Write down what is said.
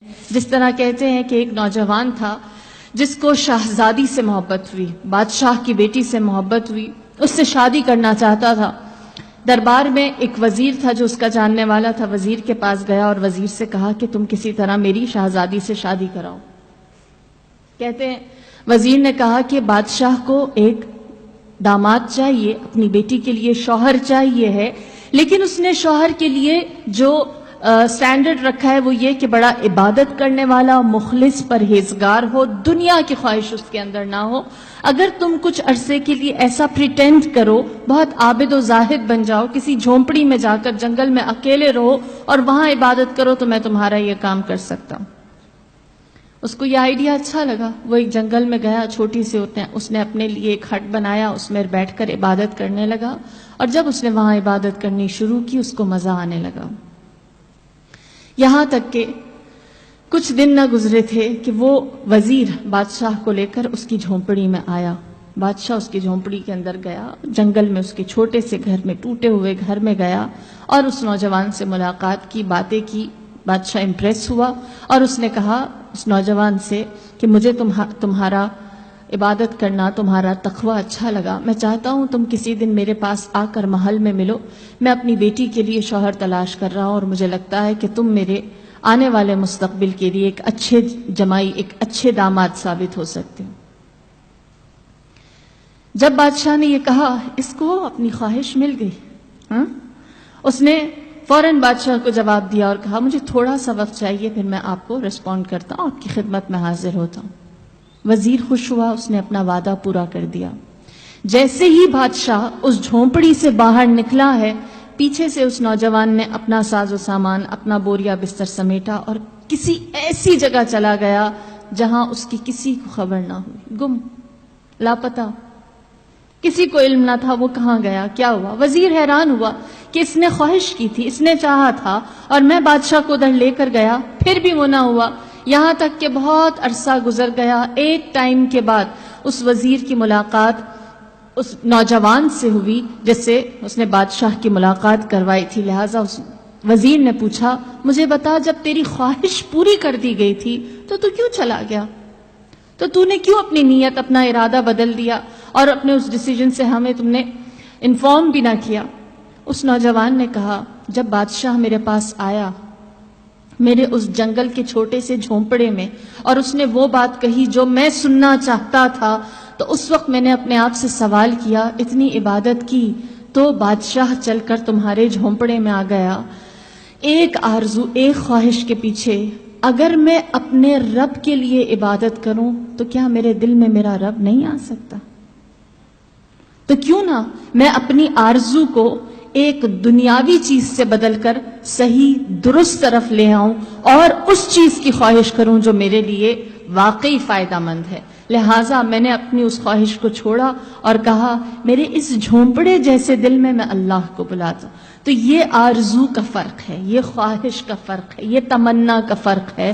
جس طرح کہتے ہیں کہ ایک نوجوان تھا جس کو شہزادی سے محبت ہوئی، بادشاہ کی بیٹی سے محبت ہوئی، اس سے شادی کرنا چاہتا تھا۔ دربار میں ایک وزیر تھا جو اس کا جاننے والا تھا، وزیر کے پاس گیا اور وزیر سے کہا کہ تم کسی طرح میری شہزادی سے شادی کراؤ۔ کہتے ہیں وزیر نے کہا کہ بادشاہ کو ایک داماد چاہیے، اپنی بیٹی کے لیے شوہر چاہیے ہے، لیکن اس نے شوہر کے لیے جو سٹینڈرڈ رکھا ہے وہ یہ کہ بڑا عبادت کرنے والا، مخلص، پرہیزگار ہو، دنیا کی خواہش اس کے اندر نہ ہو۔ اگر تم کچھ عرصے کے لیے ایسا پریٹینڈ کرو، بہت عابد و زاہد بن جاؤ، کسی جھونپڑی میں جا کر جنگل میں اکیلے رہو اور وہاں عبادت کرو تو میں تمہارا یہ کام کر سکتا ہوں۔ اس کو یہ آئیڈیا اچھا لگا، وہ ایک جنگل میں گیا، چھوٹی سی اس نے اپنے لیے ایک ہٹ بنایا، اس میں بیٹھ کر عبادت کرنے لگا، اور جب اس نے وہاں عبادت کرنی شروع کی اس کو مزہ آنے لگا۔ یہاں تک کہ کچھ دن نہ گزرے تھے کہ وہ وزیر بادشاہ کو لے کر اس کی جھونپڑی میں آیا۔ بادشاہ اس کی جھونپڑی کے اندر گیا، جنگل میں اس کے چھوٹے سے گھر میں، ٹوٹے ہوئے گھر میں گیا اور اس نوجوان سے ملاقات کی، باتیں کی۔ بادشاہ امپریس ہوا اور اس نے کہا اس نوجوان سے کہ مجھے تمہارا عبادت کرنا، تمہارا تقوی اچھا لگا، میں چاہتا ہوں تم کسی دن میرے پاس آ کر محل میں ملو، میں اپنی بیٹی کے لیے شوہر تلاش کر رہا ہوں اور مجھے لگتا ہے کہ تم میرے آنے والے مستقبل کے لیے ایک اچھے جمائی، ایک اچھے داماد ثابت ہو سکتے ہو۔ جب بادشاہ نے یہ کہا اس کو اپنی خواہش مل گئی۔ اس نے فوراً بادشاہ کو جواب دیا اور کہا مجھے تھوڑا سا وقت چاہیے، پھر میں آپ کو ریسپونڈ کرتا ہوں، آپ کی خدمت میں حاضر ہوتا ہوں۔ وزیر خوش ہوا، اس نے اپنا وعدہ پورا کر دیا۔ جیسے ہی بادشاہ اس جھونپڑی سے باہر نکلا ہے، پیچھے سے اس نوجوان نے اپنا ساز و سامان، اپنا بوریا بستر سمیٹا اور کسی ایسی جگہ چلا گیا جہاں اس کی کسی کو خبر نہ ہوئی، گم، لاپتہ، کسی کو علم نہ تھا وہ کہاں گیا، کیا ہوا۔ وزیر حیران ہوا کہ اس نے خواہش کی تھی، اس نے چاہا تھا اور میں بادشاہ کو ادھر لے کر گیا، پھر بھی وہ نہ ہوا۔ یہاں تک کہ بہت عرصہ گزر گیا، ایک ٹائم کے بعد اس وزیر کی ملاقات اس نوجوان سے ہوئی جس سے اس نے بادشاہ کی ملاقات کروائی تھی۔ لہٰذا اس وزیر نے پوچھا مجھے بتا جب تیری خواہش پوری کر دی گئی تھی تو کیوں چلا گیا، تو نے کیوں اپنی نیت، اپنا ارادہ بدل دیا اور اپنے اس ڈیسیجن سے ہمیں تم نے انفارم بھی نہ کیا۔ اس نوجوان نے کہا جب بادشاہ میرے پاس آیا میرے اس جنگل کے چھوٹے سے جھونپڑے میں اور اس نے وہ بات کہی جو میں سننا چاہتا تھا، تو اس وقت میں نے اپنے آپ سے سوال کیا، اتنی عبادت کی تو بادشاہ چل کر تمہارے جھونپڑے میں آ گیا، ایک آرزو، ایک خواہش کے پیچھے، اگر میں اپنے رب کے لیے عبادت کروں تو کیا میرے دل میں میرا رب نہیں آ سکتا؟ تو کیوں نہ میں اپنی آرزو کو ایک دنیاوی چیز سے بدل کر صحیح درست طرف لے آؤں اور اس چیز کی خواہش کروں جو میرے لیے واقعی فائدہ مند ہے۔ لہٰذا میں نے اپنی اس خواہش کو چھوڑا اور کہا میرے اس جھونپڑے جیسے دل میں اللہ کو بلاتا ہوں۔ تو یہ آرزو کا فرق ہے، یہ خواہش کا فرق ہے، یہ تمنا کا فرق ہے۔